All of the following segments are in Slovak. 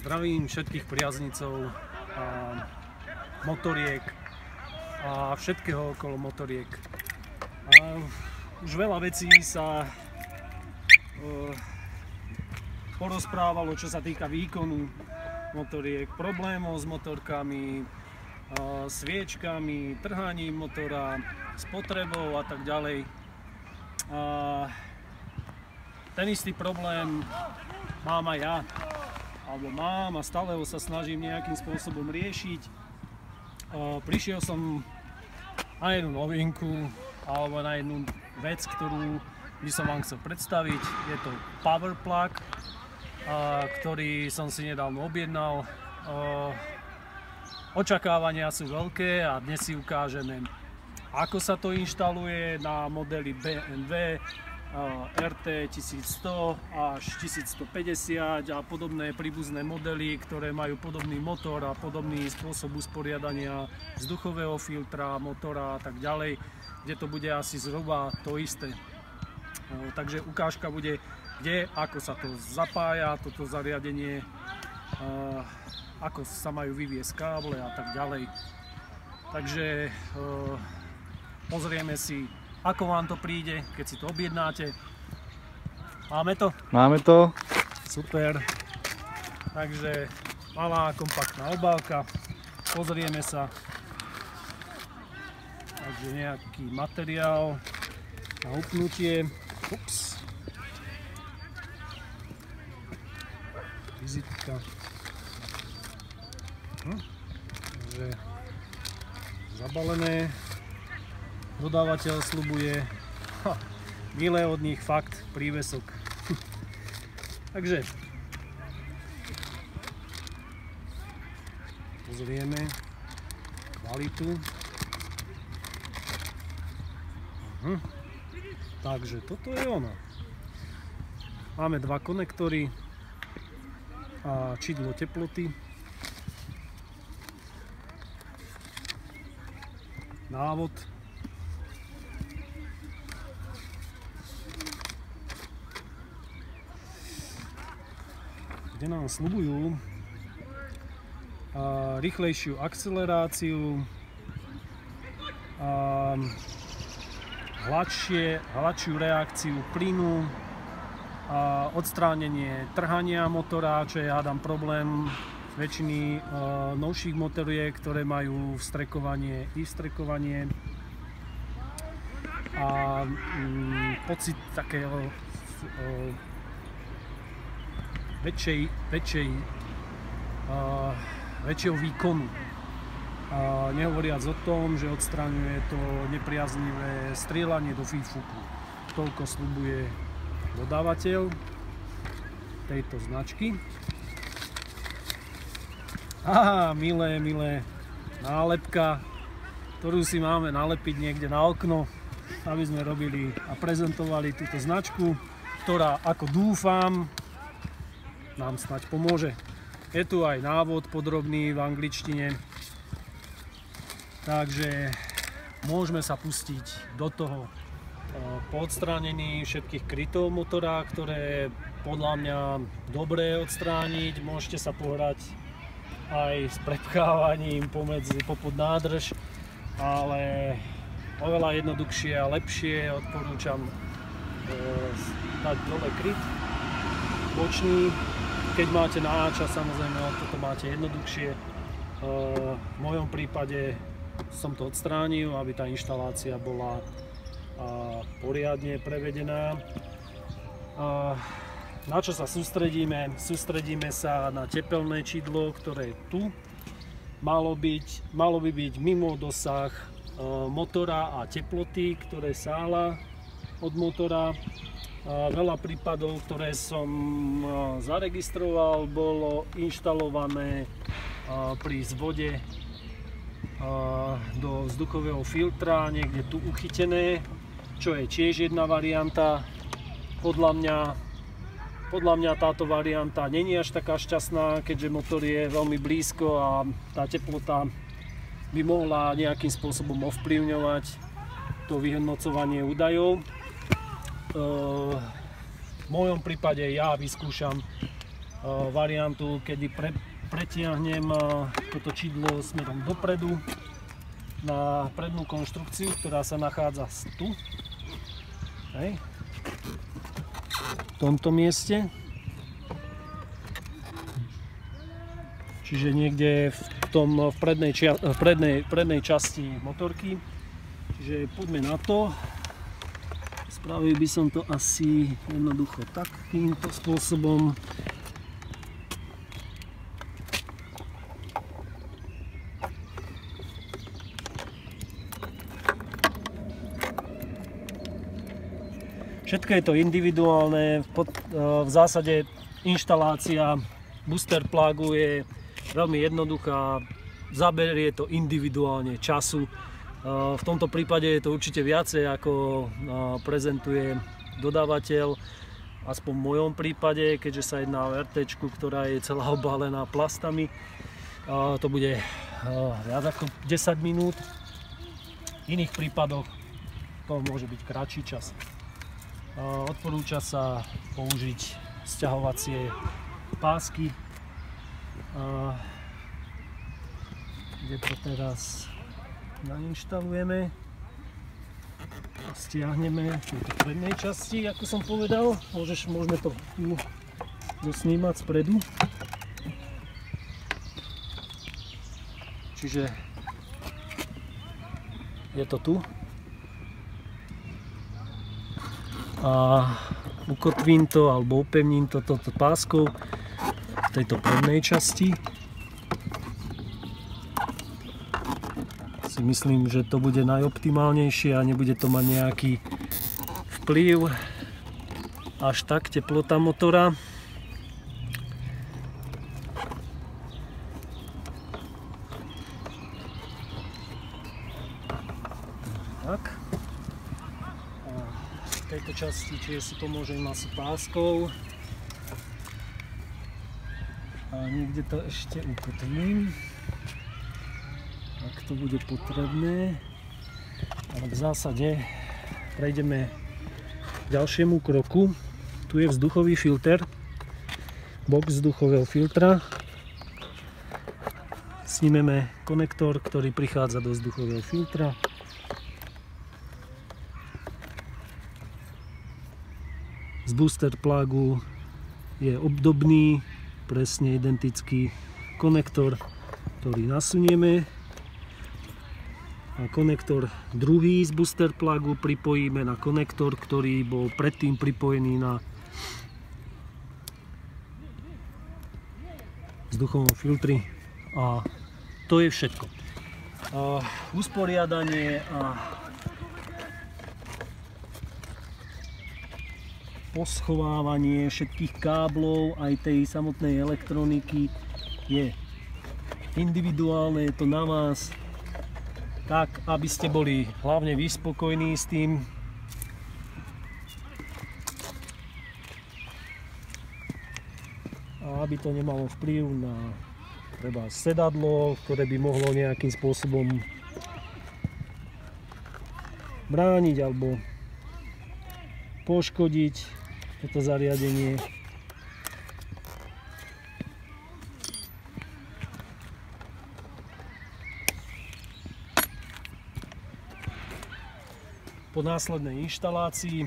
Zdravím všetkých priaznicov motoriek a všetkého okolo motoriek. Už veľa vecí sa porozprávalo, čo sa týka výkonu motoriek, problémov s motorkami, sviečkami, trhaním motora, spotrebou a tak ďalej. Ten istý problém mám aj ja, alebo mám a stále ho sa snažím nejakým spôsobom riešiť. Prišiel som na jednu novinku, alebo na jednu vec, ktorú by som vám chcel predstaviť. Je to power plug, ktorý som si nedávno objednal. Očakávania sú veľké a dnes si ukážeme, ako sa to inštaluje na modely BMW RT 1100 až 1150 a podobné príbuzné modely, ktoré majú podobný motor a podobný spôsob usporiadania vzduchového filtra, motora a tak ďalej, kde to bude asi zhruba to isté. Takže ukážka bude, kde, ako sa to zapája, toto zariadenie, ako sa majú vyviesť káble a tak ďalej. Takže pozrieme si, ako vám to príde, keď si to objednáte. Máme to? Máme to. Super. Takže malá kompaktná obálka. Pozrieme sa. Takže nejaký materiál na upnutie. Ups. Vizitka. Takže zabalené. Dodávateľ sľubuje milé od nich fakt prívesok. Takže pozrieme kvalitu. Takže toto je ono. Máme dva konektory a čidlo teploty. Návod. Kde nám sľubujú rýchlejšiu akceleráciu, hladšiu reakciu plynu, odstránenie trhania motora, čo je hádam problém väčšiny novších motoriek, ktoré majú vstrekovanie i vstrekovanie a pocit takého väčšieho výkonu. Nehovoriac o tom, že odstraňuje to nepriaznivé strieľanie do výfuku. Toľko sľubuje dodávateľ tejto značky. Milé nálepka, ktorú si máme nalepiť niekde na okno, aby sme robili a prezentovali túto značku, ktorá, ako dúfam, nám snáď pomôže. Je tu aj návod podrobný v angličtine, takže môžeme sa pustiť do toho po odstránení všetkých krytov motora, ktoré podľa mňa dobre odstrániť. Môžete sa pohrať aj s prepchávaním popod nádrž, ale oveľa jednoduchšie a lepšie odporúčam dať dole kryt bočný. Keď máte náčas, samozrejme, toto máte jednoduchšie. V mojom prípade som to odstránil, aby tá inštalácia bola poriadne prevedená. Na čo sa sústredíme? Sústredíme sa na tepelné čidlo, ktoré je tu. Malo by byť mimo dosah motora a teploty, ktoré sála od motora. Veľa prípadov, ktoré som zaregistroval, bolo inštalované pri zvode do vzduchového filtra, niekde tu uchytené, čo je tiež jedna varianta. Podľa mňa táto varianta není až taká šťastná, keďže motor je veľmi blízko a tá teplota by mohla nejakým spôsobom ovplyvňovať to vyhodnocovanie údajov. V mojom prípade ja vyskúšam variantu, kedy pretiahnem toto čidlo smerom dopredu na prednú konštrukciu, ktorá sa nachádza tu. Hej. V tomto mieste. Čiže niekde v prednej časti motorky. Čiže poďme na to. Spravil by som to asi jednoducho takýmto spôsobom. Všetko je to individuálne, v zásade inštalácia booster plugu je veľmi jednoduchá, zaberie to individuálne času. V tomto prípade je to určite viacej, ako prezentuje dodávateľ, aspoň v mojom prípade, keďže sa jedná o RT, ktorá je celá obalená plastami. To bude viac ako 10 minút, v iných prípadoch to môže byť kratší čas. Odporúča sa použiť sťahovacie pásky, kde to teraz nainštalujeme a stiahneme v tejto prednej časti, ako som povedal. Môžeme to dosnímať spredu. Čiže je to tu. A ukotvím to alebo upevním to touto páskou v tejto prednej časti. Si myslím, že to bude najoptimálnejšie a nebude to mať nejaký vplyv až tak teplota motora. Tak. V tejto časti, čiže si pomôžem asi páskou a niekde to ešte ukotvím, ak to bude potrebné, ale v zásade prejdeme k ďalšiemu kroku. Tu je vzduchový filter, box vzduchového filtra. Snímeme konektor, ktorý prichádza do vzduchového filtra. Z booster plugu je obdobný, presne identický konektor, ktorý nasunieme. A konektor druhý z booster plugu pripojíme na konektor, ktorý bol predtým pripojený na vzduchovom filtri. A to je všetko. Usporiadanie a poschovávanie všetkých káblov aj tej samotnej elektroniky je individuálne, je to na vás, tak aby ste boli hlavne vy spokojní s tým. A aby to nemalo vplyv na treba sedadlo, ktoré by mohlo nejakým spôsobom brániť alebo poškodiť toto zariadenie. Po následnej inštalácii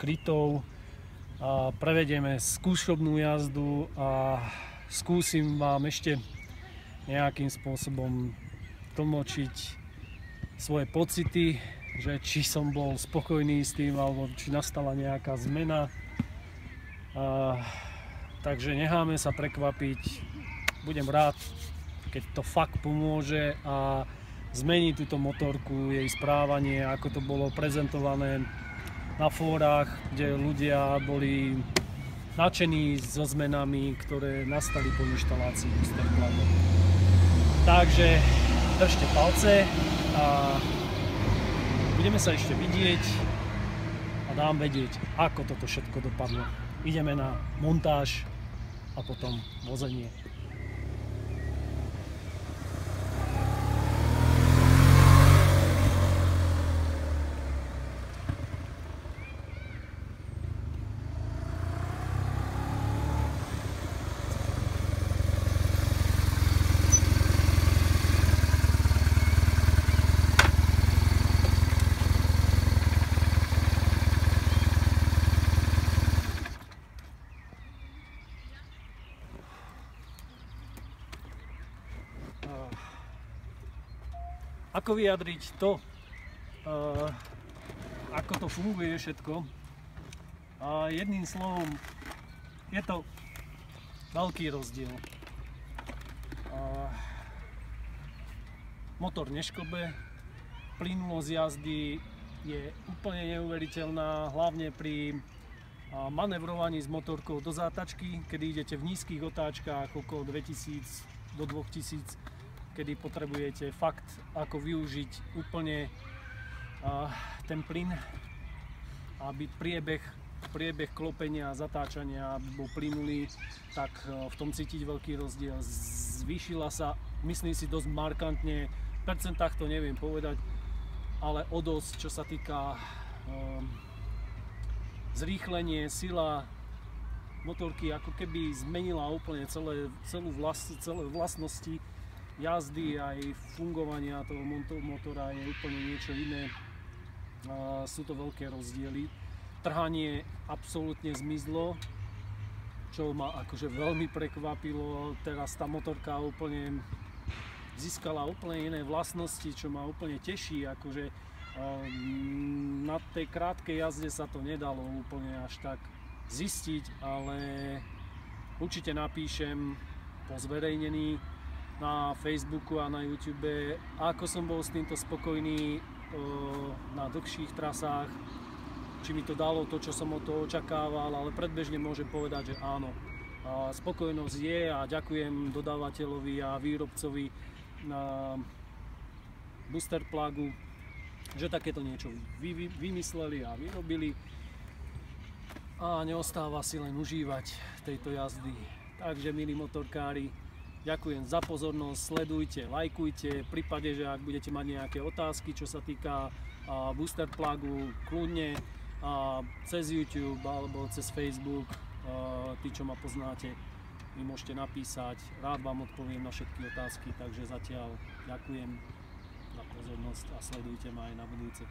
krytov prevedieme skúšobnú jazdu a skúsim vám ešte nejakým spôsobom tlmočiť svoje pocity, že či som bol spokojný s tým, alebo či nastala nejaká zmena. Takže necháme sa prekvapiť. Budem rád, keď to fakt pomôže a zmení túto motorku, jej správanie, ako to bolo prezentované na fórach, kde ľudia boli nadšení so zmenami, ktoré nastali po inštalácii booster plugu. Takže držte palce a budeme sa ešte vidieť a dám vedieť, ako toto všetko dopadlo. Ideme na montáž a potom vozenie. Ako vyjadriť to, ako to funguje všetko? Jedným slovom, je to veľký rozdiel. Motor nešklbe, plynulosť jazdy je úplne neuveriteľná, hlavne pri manevrovaní s motorkou do zátačky, kedy idete v nízkych otáčkach okolo 2000 do 2000, kedy potrebujete fakt ako využiť úplne ten plyn, aby priebeh klopenia a zatáčania bol plynulý, tak v tom cítiť veľký rozdiel. Zvýšila sa, myslím si, dosť markantne, v percentách to neviem povedať, ale o dosť, čo sa týka zrýchlenie, sila motorky, ako keby zmenila úplne celé vlastnosti jazdy, aj fungovania toho motora je úplne niečo iné. Sú to veľké rozdiely. Trhanie absolútne zmizlo, čo ma akože veľmi prekvapilo. Teraz tá motorka úplne získala úplne iné vlastnosti, čo ma úplne teší. Akože na tej krátkej jazde sa to nedalo úplne až tak zistiť, ale určite napíšem po zverejnení na Facebooku a na YouTube, ako som bol s týmto spokojný na dlhších trasách, či mi to dalo to, čo som od toho očakával, ale predbežne môžem povedať, že áno. Spokojnosť je a ďakujem dodávateľovi a výrobcovi na booster plugu, že takéto niečo vymysleli a vyrobili a neostáva si len užívať tejto jazdy. Takže milí motorkári, ďakujem za pozornosť, sledujte, lajkujte, v prípade, že ak budete mať nejaké otázky, čo sa týka booster plugu, kľudne cez YouTube alebo cez Facebook, tí, čo ma poznáte, mi môžete napísať, rád vám odpoviem na všetky otázky, takže zatiaľ ďakujem za pozornosť a sledujte ma aj na budúce.